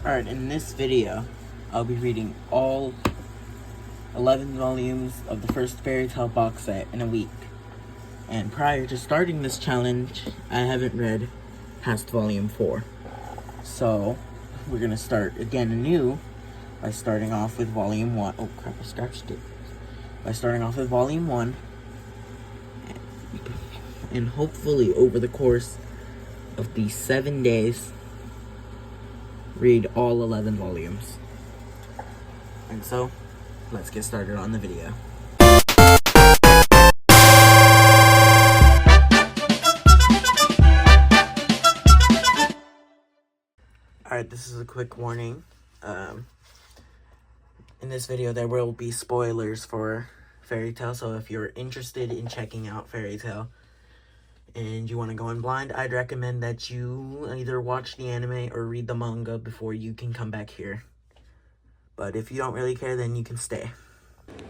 Alright, in this video, I'll be reading all 11 volumes of the first Fairy Tail box set in a week. And prior to starting this challenge, I haven't read past volume 4. So, we're gonna start again anew by starting off with volume 1. Oh crap, I scratched it. By starting off with volume 1. And hopefully, over the course of these 7 days, read all 11 volumes. And so, let's get started on the video. Alright, this is a quick warning. In this video, there will be spoilers for Fairy Tail, so if you're interested in checking out Fairy Tail and you want to go in blind, I'd recommend that you either watch the anime or read the manga before you can come back here. But if you don't really care, then you can stay.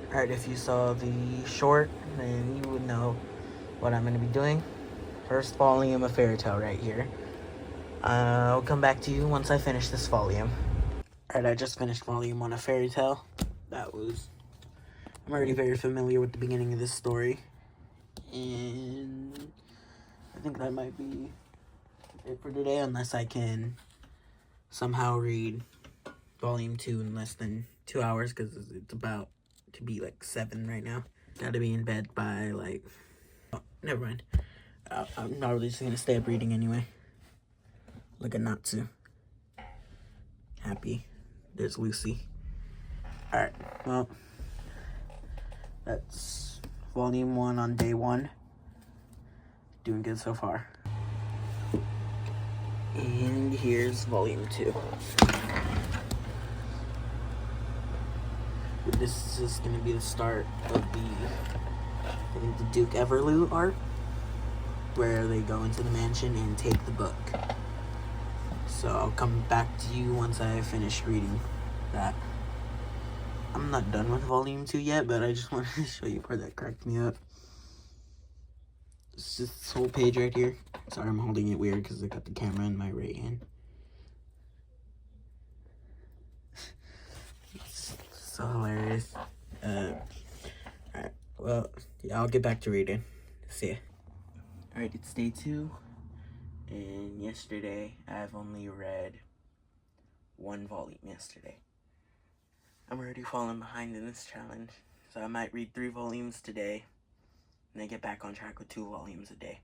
Alright, if you saw the short, then you would know what I'm going to be doing. First volume of Fairy Tail right here. I'll come back to you once I finish this volume. Alright, I just finished volume 1 of Fairy Tail. I'm already very familiar with the beginning of this story. And I think that might be it for today, unless I can somehow read volume 2 in less than 2 hours, because it's about to be like 7 right now. Gotta be in bed by like... Oh, never mind. I'm not really just gonna stay up reading anyway. Look at Natsu. Happy. There's Lucy. Alright, well, that's volume 1 on day 1. Doing good so far. And here's volume 2. This is going to be the start of the Duke Everloo arc, where they go into the mansion and take the book. So I'll come back to you once I finish reading that. I'm not done with volume 2 yet, but I just wanted to show you part that cracked me up. It's just this whole page right here. Sorry, I'm holding it weird because I got the camera in my right hand. It's so hilarious. Alright, well, yeah, I'll get back to reading. See ya. Alright, it's day 2. And yesterday, I've only read 1 volume yesterday. I'm already falling behind in this challenge, so I might read 3 volumes today, and then get back on track with 2 volumes a day.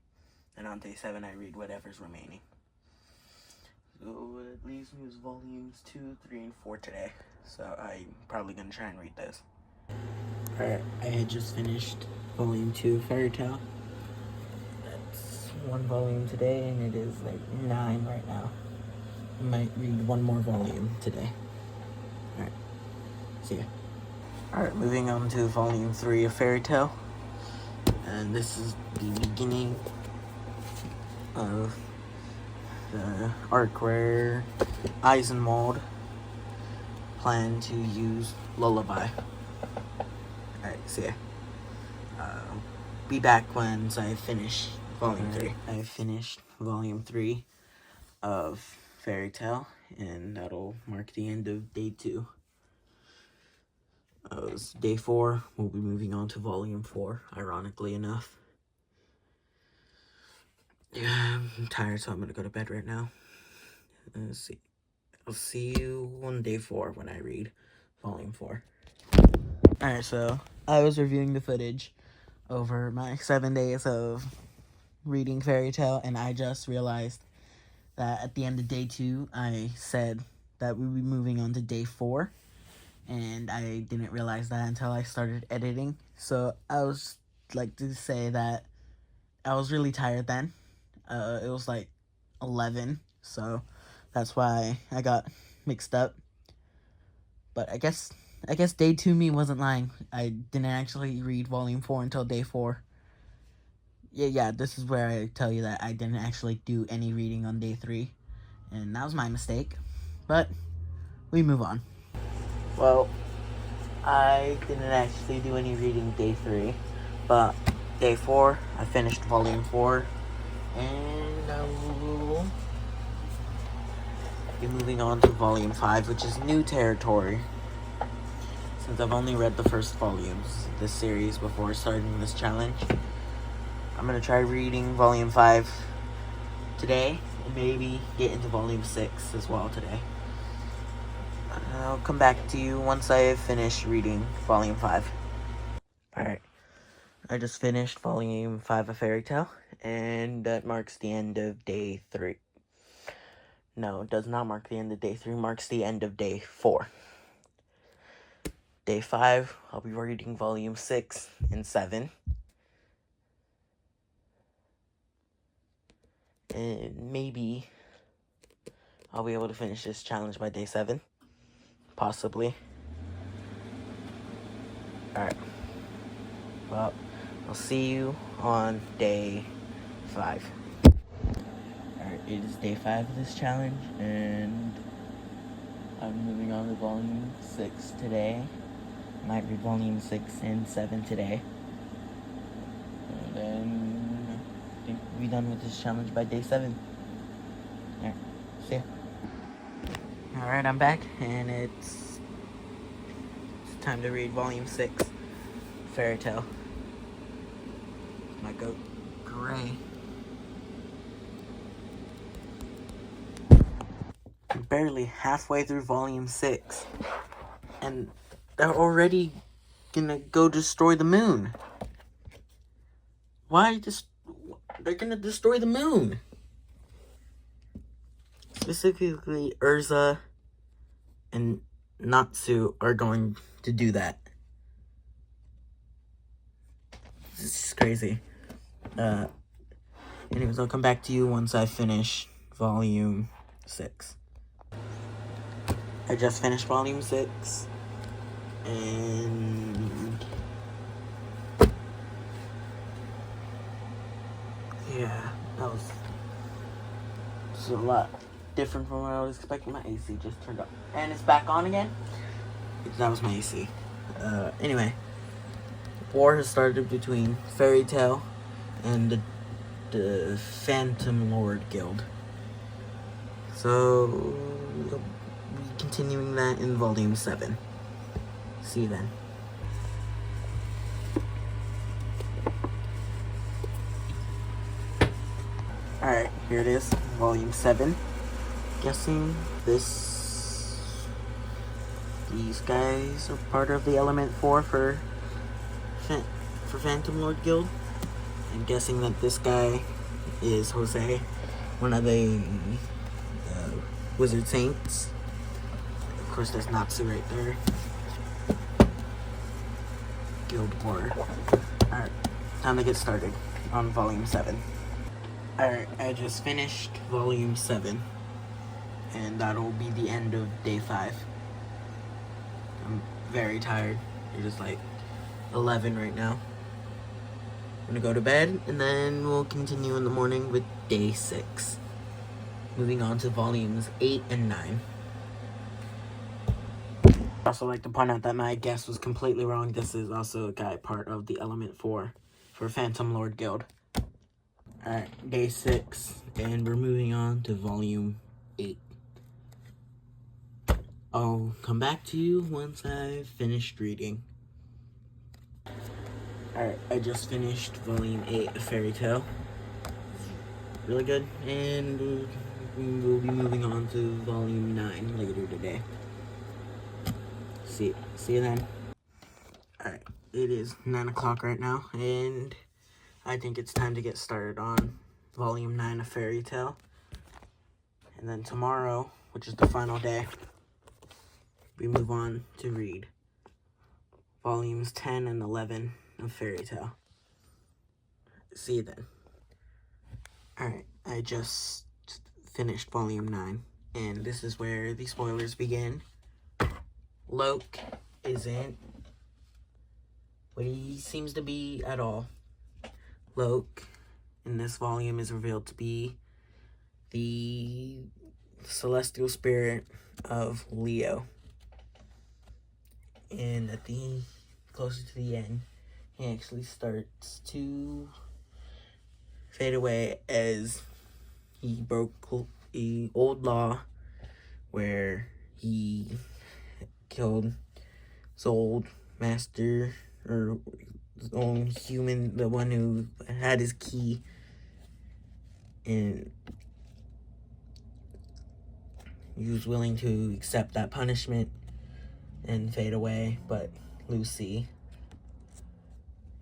And on day 7, I read whatever's remaining. So it leaves me with volumes 2, 3, and 4 today. So I'm probably going to try and read those. Alright, I had just finished volume 2 of Fairy Tail. That's 1 volume today, and it is like 9 right now. I might read 1 more volume today. Alright, see ya. Alright, moving on to volume 3 of Fairy Tail. And this is the beginning of the arc where Eisenwald planned to use Lullaby. Alright, see ya. Be back once I finish volume 3. I finished volume 3 of Fairy Tail, and that'll mark the end of day 2. Day 4, we'll be moving on to volume 4, ironically enough. Yeah, I'm tired, so I'm gonna go to bed right now. Let's see. I'll see you on day 4 when I read volume 4. Alright, so I was reviewing the footage over my 7 days of reading Fairy Tail, and I just realized that at the end of day 2, I said that we would be moving on to day 4. And I didn't realize that until I started editing. So I was like to say that I was really tired then. It was like 11, so that's why I got mixed up. But I guess day 2 me wasn't lying. I didn't actually read volume 4 until day 4. Yeah, this is where I tell you that I didn't actually do any reading on day 3. And that was my mistake. But we move on. Well, I didn't actually do any reading day 3, but day 4, I finished volume 4, and I will be moving on to volume 5, which is new territory. Since I've only read the first volumes of this series before starting this challenge, I'm going to try reading volume 5 today, and maybe get into volume 6 as well today. I'll come back to you once I have finished reading volume 5. Alright, I just finished volume 5 of Fairy Tail, and that marks the end of day 3. No, it does not mark the end of day 3, marks the end of day 4. Day 5, I'll be reading volume 6 and 7. And maybe I'll be able to finish this challenge by day 7. Possibly. Alright. Well, I'll see you on day 5. Alright, it is day 5 of this challenge, and I'm moving on to volume 6 today. Might read volume 6 and 7 today. And then I think we'll be done with this challenge by day 7. Alright, see ya. Alright, I'm back, and it's time to read volume 6, Fairy Tail. My goat, Gray. I'm barely halfway through volume 6, and they're already gonna go destroy the moon. Why just... They're gonna destroy the moon. Specifically, Urza and Natsu are going to do that. This is crazy. Anyways, I'll come back to you once I finish volume 6. I just finished volume 6, and yeah, that was a lot different from what I was expecting. My AC just turned up, and it's back on again. That was my AC. Anyway, war has started between Fairy Tail and the Phantom Lord Guild. So we'll be continuing that in volume 7. See you then. Alright, here it is, volume 7. Guessing these guys are part of the Element 4 for Phantom Lord Guild. I'm guessing that this guy is Jose, one of the Wizard Saints. Of course, there's Natsu right there. Guild War. Alright, time to get started on volume 7. Alright, I just finished volume 7, and that'll be the end of day 5. I'm very tired. It is like 11 right now. I'm gonna go to bed, and then we'll continue in the morning with day 6. Moving on to volumes 8 and 9. I'd also like to point out that my guess was completely wrong. This is also a guy part of the Element 4 for Phantom Lord Guild. Alright, day 6, and we're moving on to volume 8. I'll come back to you once I've finished reading. Alright, I just finished volume 8 of Fairy Tail. Really good, and we'll be moving on to volume 9 later today. See you then. Alright, it is 9 o'clock right now, and I think it's time to get started on volume 9 of Fairy Tail. And then tomorrow, which is the final day, we move on to read volumes 10 and 11 of Fairy Tail. See you then. Alright, I just finished volume 9, and this is where the spoilers begin. Loke isn't what he seems to be at all. Loke, in this volume, is revealed to be the celestial spirit of Leo. And at the closer to the end, he actually starts to fade away as he broke the old law where he killed his old master, or his own human, the one who had his key, and he was willing to accept that punishment and fade away, but Lucy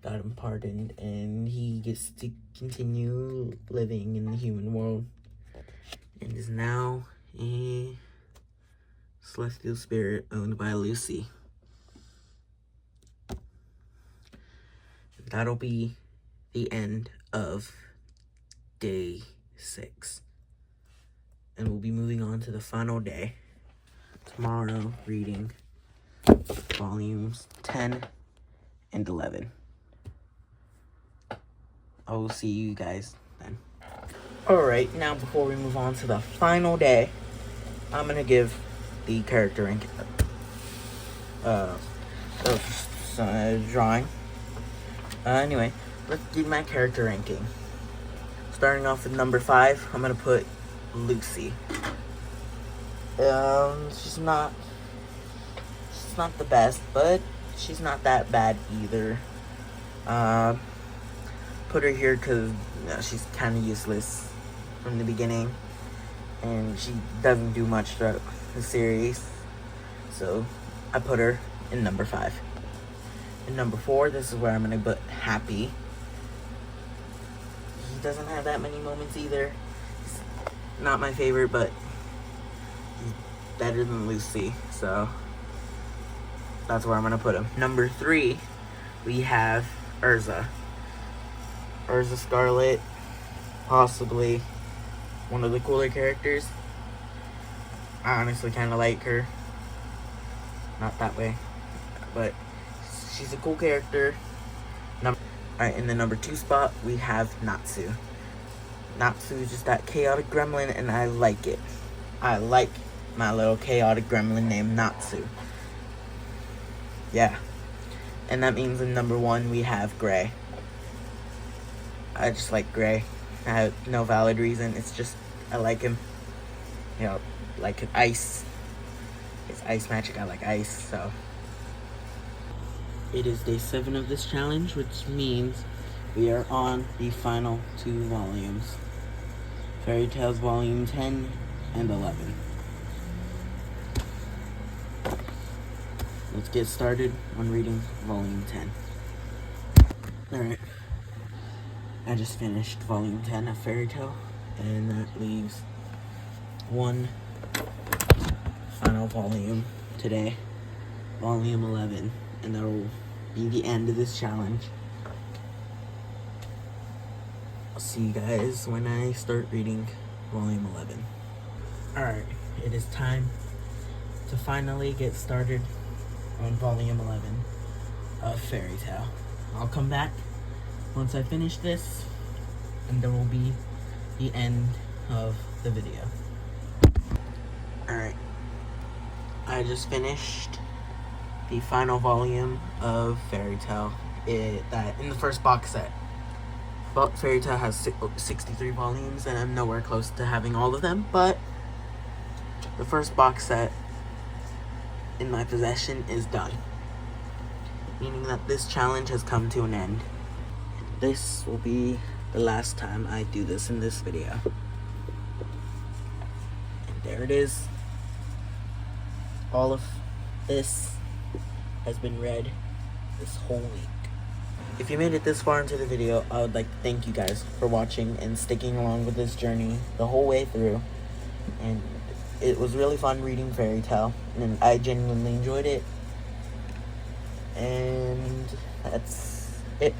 got him pardoned, and he gets to continue living in the human world, and is now a celestial spirit owned by Lucy. That'll be the end of day 6. And we'll be moving on to the final day. Tomorrow, reading volumes 10 and 11. I will see you guys then. Alright, now before we move on to the final day, I'm going to give the character rank drawing. Anyway, let's do my character ranking. Starting off with number 5, I'm going to put Lucy. She's not the best, but she's not that bad either. Put her here because she's kind of useless from the beginning, and she doesn't do much throughout the series, so I put her in number 5. In number 4, this is where I'm gonna put Happy. He doesn't have that many moments either. He's not my favorite, but he's better than Lucy, so that's where I'm gonna put him. Number 3, we have Erza. Erza Scarlet, possibly one of the cooler characters. I honestly kind of like her. Not that way, but she's a cool character. Alright, in the number 2 spot, we have Natsu. Natsu is just that chaotic gremlin, and I like it. I like my little chaotic gremlin named Natsu. Yeah. And that means in number 1, we have Gray. I just like Gray. I have no valid reason. It's just, I like him. You know, like ice. It's ice magic. I like ice, so. It is day 7 of this challenge, which means we are on the final 2 volumes. Fairy Tales Volume 10 and 11. Let's get started on reading Volume 10. Alright. I just finished Volume 10 of Fairy Tale, and that leaves one final volume today, Volume 11, and that will be the end of this challenge. I'll see you guys when I start reading Volume 11. Alright, it is time to finally get started on Volume 11 of Fairy Tale. I'll come back once I finish this, and there will be the end of the video. Alright, I just finished the final volume of Fairy Tale. That in the first box set. But Fairy Tale has 63 volumes, and I'm nowhere close to having all of them, but the first box set in my possession is done, meaning that this challenge has come to an end. This will be the last time I do this in this video. And there it is. All of this has been read this whole week. If you made it this far into the video, I would like to thank you guys for watching and sticking along with this journey the whole way through. And it was really fun reading Fairy Tale, and I genuinely enjoyed it. And that's it.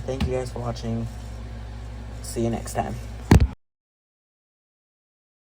Thank you guys for watching. See you next time.